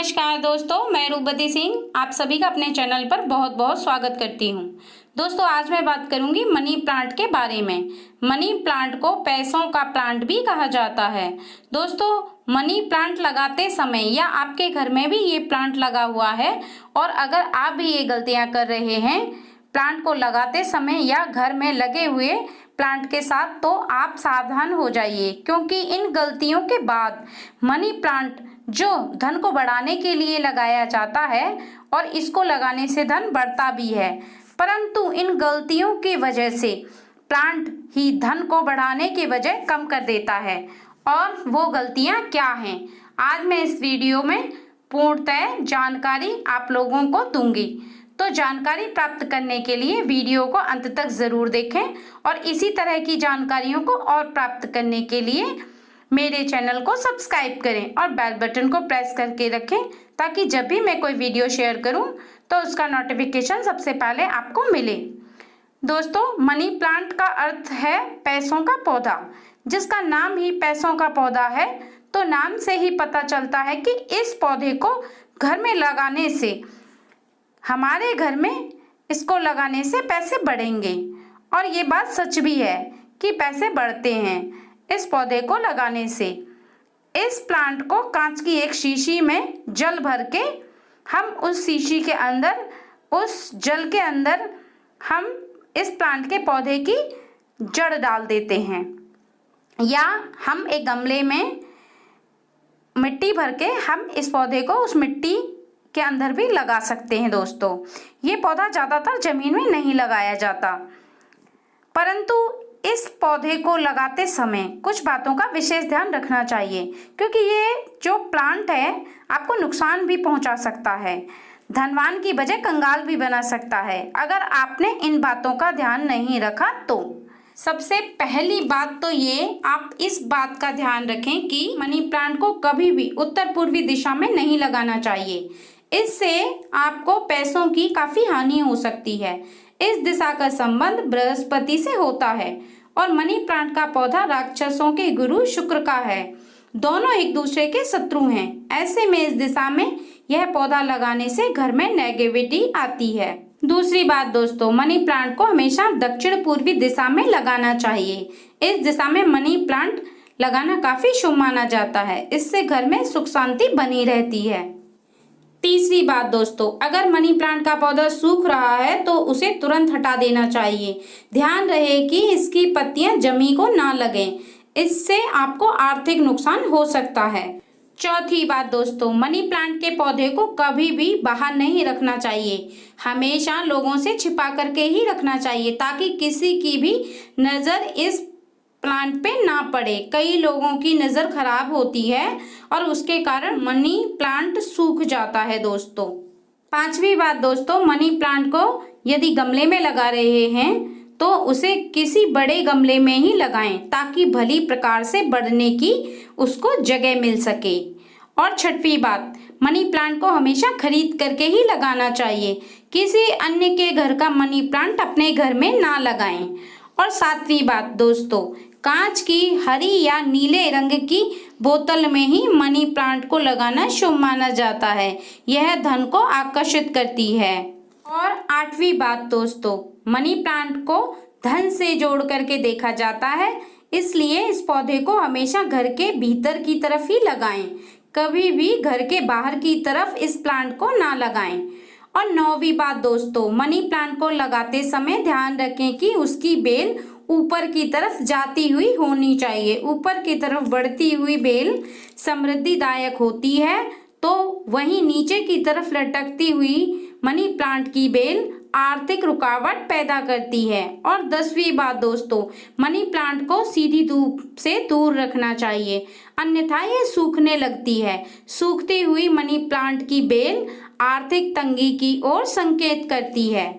नमस्कार दोस्तों, मैं रूपवती सिंह आप सभी का अपने चैनल पर बहुत बहुत स्वागत करती हूं। दोस्तों, आज मैं बात करूंगी मनी प्लांट के बारे में। मनी प्लांट को पैसों का प्लांट भी कहा जाता है। दोस्तों, मनी प्लांट लगाते समय या आपके घर में भी ये प्लांट लगा हुआ है और अगर आप भी ये गलतियां कर रहे हैं प्लांट को लगाते समय या घर में लगे हुए प्लांट के साथ, तो आप सावधान हो जाइए, क्योंकि इन गलतियों के बाद मनी प्लांट जो धन को बढ़ाने के लिए लगाया जाता है और इसको लगाने से धन बढ़ता भी है, परंतु इन गलतियों की वजह से प्लांट ही धन को बढ़ाने के बजाय कम कर देता है। और वो गलतियां क्या हैं, आज मैं इस वीडियो में पूर्णतः जानकारी आप लोगों को दूंगी। तो जानकारी प्राप्त करने के लिए वीडियो को अंत तक ज़रूर देखें और इसी तरह की जानकारियों को और प्राप्त करने के लिए मेरे चैनल को सब्सक्राइब करें और बेल बटन को प्रेस करके रखें, ताकि जब भी मैं कोई वीडियो शेयर करूं तो उसका नोटिफिकेशन सबसे पहले आपको मिले। दोस्तों, मनी प्लांट का अर्थ है पैसों का पौधा। जिसका नाम ही पैसों का पौधा है, तो नाम से ही पता चलता है कि इस पौधे को घर में लगाने से, हमारे घर में इसको लगाने से पैसे बढ़ेंगे। और ये बात सच भी है कि पैसे बढ़ते हैं इस पौधे को लगाने से। इस प्लांट को कांच की एक शीशी में जल भर के हम उस शीशी के अंदर, उस जल के अंदर हम इस प्लांट के पौधे की जड़ डाल देते हैं, या हम एक गमले में मिट्टी भर के हम इस पौधे को उस मिट्टी के अंदर भी लगा सकते हैं। दोस्तों, ये पौधा ज़्यादातर ज़मीन में नहीं लगाया जाता, परंतु इस पौधे को लगाते समय कुछ बातों का विशेष ध्यान रखना चाहिए, क्योंकि ये जो प्लांट है आपको नुकसान भी पहुंचा सकता है, धनवान की बजाय कंगाल भी बना सकता है अगर आपने इन बातों का ध्यान नहीं रखा तो। सबसे पहली बात तो ये, आप इस बात का ध्यान रखें कि मनी प्लांट को कभी भी उत्तर पूर्वी दिशा में नहीं लगाना चाहिए। इससे आपको पैसों की काफ़ी हानि हो सकती है। इस दिशा का संबंध बृहस्पति से होता है और मनी प्लांट का पौधा राक्षसों के गुरु शुक्र का है। दोनों एक दूसरे के शत्रु हैं। ऐसे में इस दिशा में यह पौधा लगाने से घर में नेगेटिविटी आती है। दूसरी बात दोस्तों, मनी प्लांट को हमेशा दक्षिण पूर्वी दिशा में लगाना चाहिए। इस दिशा में मनी प्लांट लगाना काफी शुभ माना जाता है। इससे घर में सुख शांति बनी रहती है। तीसरी बात दोस्तों, अगर मनी प्लांट का पौधा सूख रहा है तो उसे तुरंत हटा देना चाहिए। ध्यान रहे कि इसकी पत्तियां जमीन को ना लगें, इससे आपको आर्थिक नुकसान हो सकता है। चौथी बात दोस्तों, मनी प्लांट के पौधे को कभी भी बाहर नहीं रखना चाहिए, हमेशा लोगों से छिपा करके ही रखना चाहिए, ताकि किसी की भी नज़र इस प्लांट पे ना पड़े। कई लोगों की नज़र खराब होती है और उसके कारण मनी प्लांट सूख जाता है दोस्तों। पांचवी बात दोस्तों, मनी प्लांट को यदि गमले में लगा रहे हैं तो उसे किसी बड़े गमले में ही लगाएं, ताकि भली प्रकार से बढ़ने की उसको जगह मिल सके। और छठवीं बात, मनी प्लांट को हमेशा खरीद करके ही लगाना चाहिए, किसी अन्य के घर का मनी प्लांट अपने घर में ना लगाएं। और सातवीं बात दोस्तों, कांच की हरी या नीले रंग की बोतल में ही मनी प्लांट को लगाना शुभ माना जाता है, यह धन को आकर्षित करती है। और आठवीं बात दोस्तों, मनी प्लांट को धन से जोड़ करके देखा जाता है, इसलिए इस पौधे को हमेशा घर के भीतर की तरफ ही लगाएं, कभी भी घर के बाहर की तरफ इस प्लांट को ना लगाएं। और नौवीं बात दोस्तों, मनी प्लांट को लगाते समय ध्यान रखें कि उसकी बेल ऊपर की तरफ जाती हुई होनी चाहिए। ऊपर की तरफ बढ़ती हुई बेल समृद्धिदायक होती है, तो वहीं नीचे की तरफ लटकती हुई मनी प्लांट की बेल आर्थिक रुकावट पैदा करती है। और 10वीं बात दोस्तों, मनी प्लांट को सीधी धूप से दूर रखना चाहिए, अन्यथा ये सूखने लगती है। सूखती हुई मनी प्लांट की बेल आर्थिक तंगी की ओर संकेत करती है।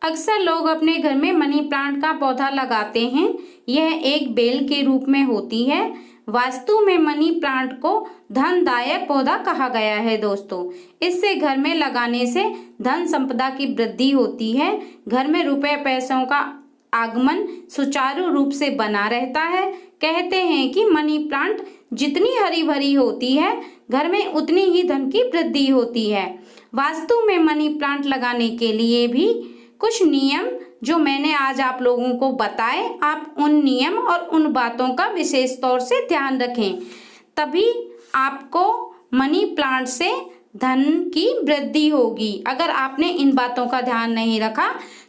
अक्सर लोग अपने घर में मनी प्लांट का पौधा लगाते हैं, यह एक बेल के रूप में होती है। वास्तु में मनी प्लांट को धनदायक पौधा कहा गया है दोस्तों। इससे घर में लगाने से धन संपदा की वृद्धि होती है, घर में रुपए पैसों का आगमन सुचारू रूप से बना रहता है, कहते हैं कि मनी प्लांट जितनी हरी भरी होती है घर में उतनी ही धन की वृद्धि होती है। वास्तु में मनी प्लांट लगाने के लिए भी कुछ नियम जो मैंने आज आप लोगों को बताए, आप उन नियम और उन बातों का विशेष तौर से ध्यान रखें, तभी आपको मनी प्लांट से धन की वृद्धि होगी। अगर आपने इन बातों का ध्यान नहीं रखा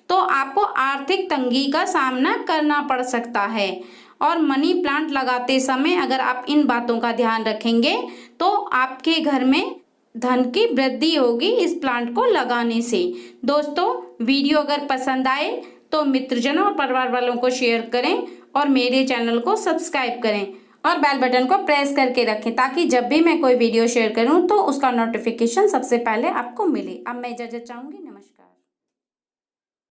तो आपको आर्थिक तंगी का सामना करना पड़ सकता है। और मनी प्लांट लगाते समय अगर आप इन बातों का ध्यान रखेंगे तो आपके घर में धन की वृद्धि होगी इस प्लांट को लगाने से। दोस्तों, वीडियो अगर पसंद आए तो मित्रजनों और परिवार वालों को शेयर करें और मेरे चैनल को सब्सक्राइब करें और बेल बटन को प्रेस करके रखें ताकि जब भी मैं कोई वीडियो शेयर करूं तो उसका नोटिफिकेशन सबसे पहले आपको मिले। अब मैं इजाजत चाहूंगी। नमस्कार।